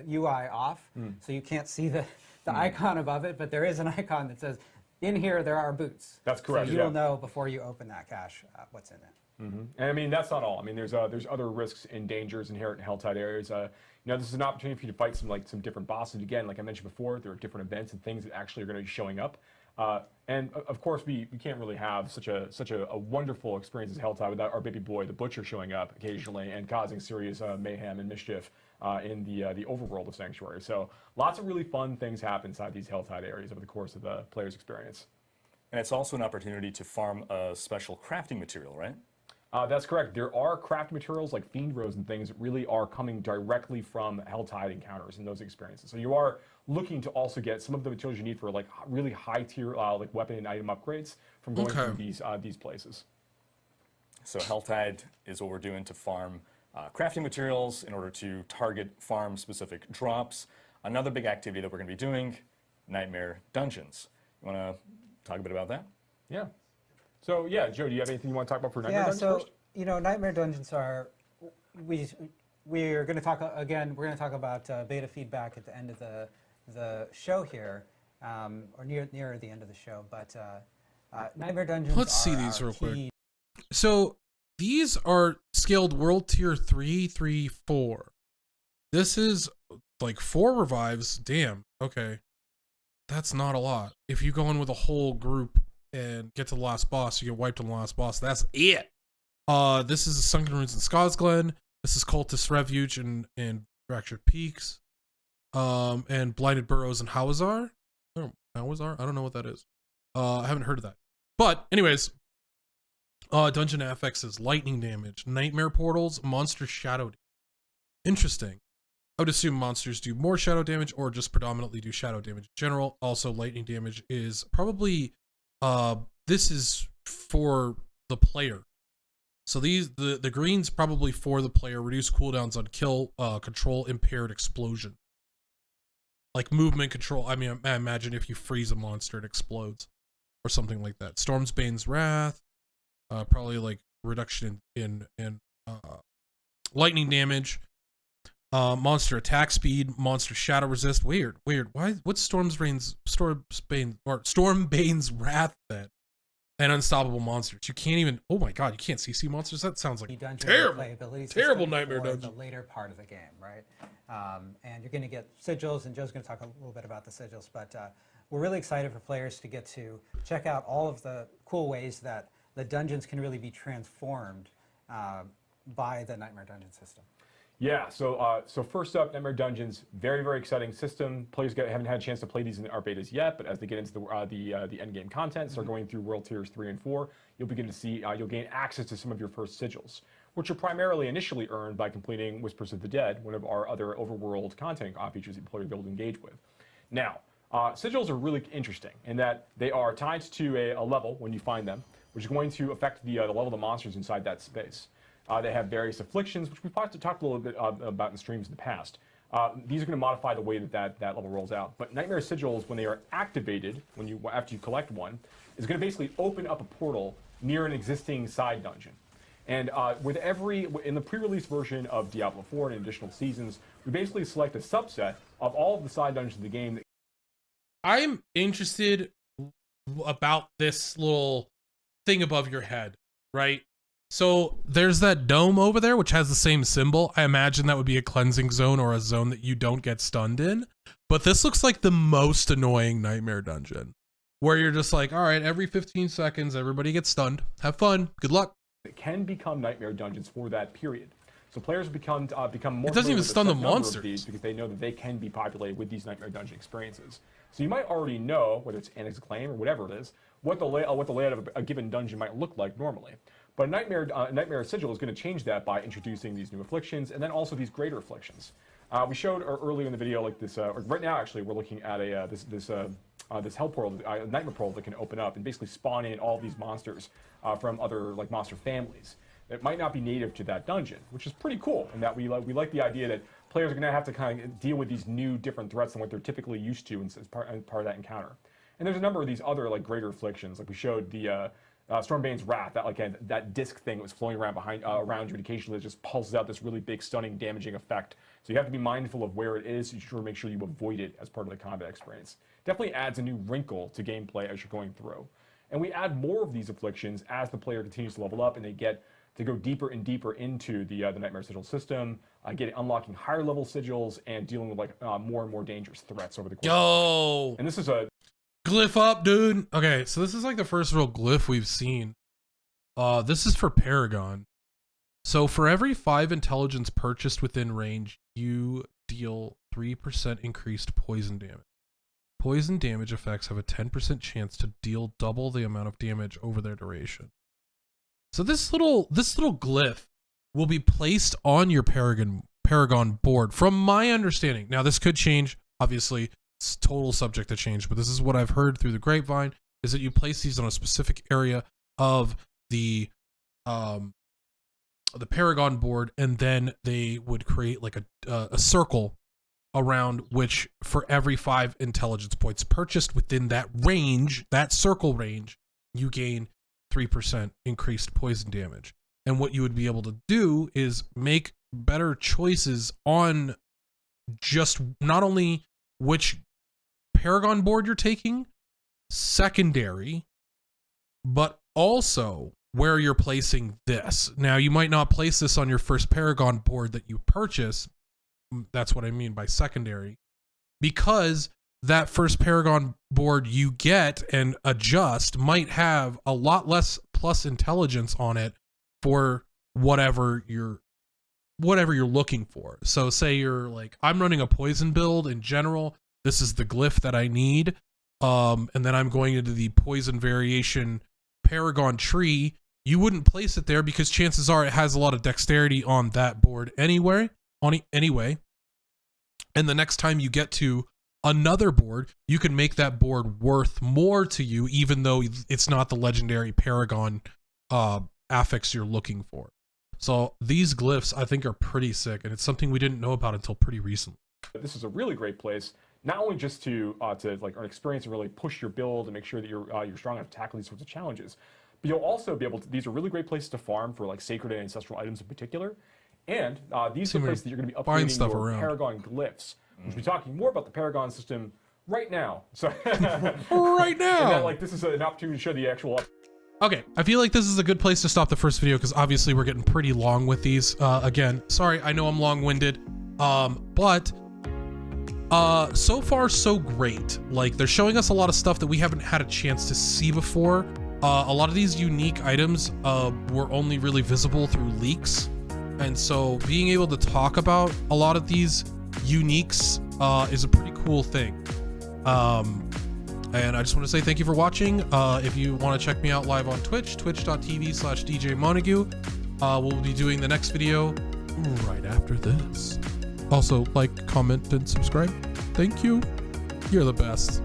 UI off, so you can't see the icon above it, but there is an icon that says, in here there are boots. That's correct. So you'll know before you open that cache what's in it. And I mean, that's not all. I mean, there's other risks and dangers inherent in Helltide areas. This is an opportunity for you to fight some different bosses. Again, like I mentioned before, there are different events and things that actually are going to be showing up. And of course, we can't really have such a wonderful experience as Helltide without our baby boy, the Butcher, showing up occasionally and causing serious mayhem and mischief in the overworld of Sanctuary. So lots of really fun things happen inside these Helltide areas over the course of the player's experience. And it's also an opportunity to farm a special crafting material, right? That's correct. There are craft materials like Fiend Rose and things that really are coming directly from Helltide encounters and those experiences. So you are looking to also get some of the materials you need for like really high tier like weapon and item upgrades from going through these places. So Helltide is what we're doing to farm crafting materials in order to target farm specific drops. Another big activity that we're going to be doing, Nightmare Dungeons. You want to talk a bit about that? Yeah. So yeah, Joe, do you have anything you want to talk about for Nightmare Dungeons first? Nightmare Dungeons are, we're going to talk again. We're going to talk about beta feedback at the end of the show here, or near the end of the show. But Nightmare Dungeons. Let's see these real quick. So these are scaled World Tier 3, 3, 4. This is like 4 revives. Damn. Okay, that's not a lot. If you go in with a whole group and get to the last boss, you get wiped on the last boss. That's it. This is Sunken Ruins and Scosglen. This is Cultist Refuge and Fractured Peaks. And Blinded Burrows and Hawazar. Hawazar? I don't know what that is. I haven't heard of that. But anyways, Dungeon FX's lightning damage, nightmare portals, monster shadow damage. Interesting. I would assume monsters do more shadow damage or just predominantly do shadow damage in general. Also, lightning damage is probably this is for the player. So the green's probably for the player. Reduce cooldowns on kill, control impaired explosion. Like movement control. I mean, I imagine if you freeze a monster, it explodes. Or something like that. Stormsbane's Wrath. Probably like reduction in lightning damage. Monster attack speed, monster shadow resist. Weird. Why? What's Stormbane's Wrath then? And unstoppable monsters. You can't even. Oh my god, you can't CC monsters. That sounds like terrible Nightmare Dungeon. The later part of the game, right? And you're going to get sigils, and Joe's going to talk a little bit about the sigils. But we're really excited for players to get to check out all of the cool ways that the dungeons can really be transformed by the Nightmare Dungeon system. Yeah, so first up, Nightmare Dungeons, very, very exciting system. Players haven't had a chance to play these in our betas yet, but as they get into the end game content, start going through World Tiers 3 and 4, you'll begin to see, you'll gain access to some of your first sigils, which are primarily initially earned by completing Whispers of the Dead, one of our other overworld content features that players will be able to engage with. Now, sigils are really interesting in that they are tied to a level when you find them, which is going to affect the level of the monsters inside that space. They have various afflictions, which we've talked a little bit about in streams in the past. These are going to modify the way that level rolls out. But Nightmare Sigils, when they are activated, after you collect one, is going to basically open up a portal near an existing side dungeon. And in the pre-release version of Diablo 4 and additional seasons, we basically select a subset of all of the side dungeons of the game. I'm interested about this little thing above your head, right? So there's that dome over there, which has the same symbol. I imagine that would be a cleansing zone or a zone that you don't get stunned in. But this looks like the most annoying nightmare dungeon, where you're just like, all right, every 15 seconds, everybody gets stunned. Have fun. Good luck. It can become nightmare dungeons for that period. So players become more. It doesn't even stun the monsters because they know that they can be populated with these nightmare dungeon experiences. So you might already know, whether it's Annex Claim or whatever it is, what the layout of a given dungeon might look like normally. But Nightmare Sigil is going to change that by introducing these new afflictions and then also these greater afflictions. We showed earlier in the video, like this. Right now, actually, we're looking at this hell portal, nightmare portal that can open up and basically spawn in all these monsters from other like monster families that might not be native to that dungeon, which is pretty cool. And that we like the idea that players are going to have to kind of deal with these new different threats than what they're typically used to as part of that encounter. And there's a number of these other like greater afflictions, like we showed the Stormbane's Wrath, that disc thing that was flowing around around you, and occasionally it just pulses out this really big, stunning, damaging effect. So you have to be mindful of where it is. You should make sure you avoid it as part of the combat experience. Definitely adds a new wrinkle to gameplay as you're going through. And we add more of these afflictions as the player continues to level up and they get to go deeper and deeper into the Nightmare Sigil system, unlocking higher level sigils and dealing with like more and more dangerous threats over the course. Yo! And this is a Glyph up, dude. Okay, so this is like the first real glyph we've seen. This is for Paragon. So for every 5 intelligence purchased within range, you deal 3% increased poison damage. Poison damage effects have a 10% chance to deal double the amount of damage over their duration. So this little glyph will be placed on your Paragon board, from my understanding. Now this could change, obviously. It's total subject to change, but this is what I've heard through the grapevine, is that you place these on a specific area of the Paragon board, and then they would create like a circle around which, for every 5 intelligence points purchased within that range, that circle range, you gain 3% increased poison damage. And what you would be able to do is make better choices on just not only which Paragon board you're taking, secondary, but also where you're placing this. Now, you might not place this on your first Paragon board that you purchase. That's what I mean by secondary, because that first Paragon board you get and adjust might have a lot less plus intelligence on it for whatever you're looking for. So say you're like, I'm running a poison build in general. This is the glyph that I need. And then I'm going into the poison variation Paragon tree. You wouldn't place it there because chances are it has a lot of dexterity on that board anyway. And the next time you get to another board, you can make that board worth more to you, even though it's not the legendary Paragon affix you're looking for. So these glyphs, I think, are pretty sick, and it's something we didn't know about until pretty recently. This is a really great place, not only just to like earn experience and really push your build and make sure that you're strong enough to tackle these sorts of challenges, but you'll also be able to. These are really great places to farm for like sacred and ancestral items in particular, and these are the places that you're going to be upgrading your Paragon glyphs. We'll be talking more about the Paragon system right now. So right now, and then, like, this is an opportunity to show the actual. Okay, I feel like this is a good place to stop the first video because obviously we're getting pretty long with these. Again, sorry, I know I'm long-winded, but so far so great. Like, they're showing us a lot of stuff that we haven't had a chance to see before. A lot of these unique items were only really visible through leaks, and so being able to talk about a lot of these uniques is a pretty cool thing. And I just want to say thank you for watching. If you want to check me out live on Twitch, twitch.tv/DJ Montague. We'll be doing the next video right after this. Also, like, comment, and subscribe. Thank you. You're the best.